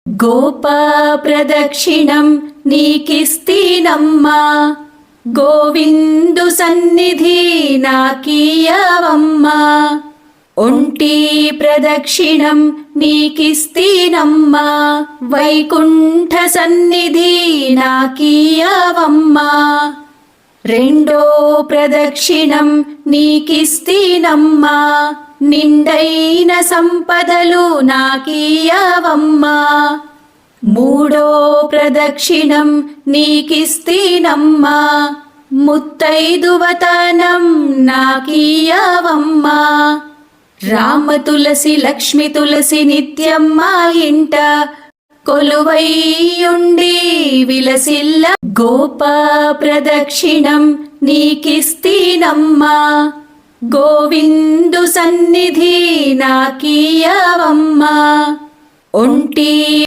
గోపా ప్రదక్షిణం నీకిస్తీనమ్మా, గోవిందు సన్నిధి నాకీయవమ్మా. ఒంటి ప్రదక్షిణం నీకిస్తీనమ్మా, వైకుంఠ సన్నిధి నాకీయవమ్మా. రెండో ప్రదక్షిణం నీకిస్తీనమ్మా, నిండైన సంపదలు నాకీయవమ్మా. మూడో ప్రదక్షిణం నీకిస్తీనమ్మా, ముత్తైదువతనం నాకీయవమ్మా. రామ తులసి లక్ష్మి తులసి నిత్యం మా ఇంట కొలువైయుండి విలసిల్ల. గోపా ప్రదక్షిణం నీకిస్తీనమ్మా, గోవిందు సన్నిధి నాకీయవమ్మా. ఒంటి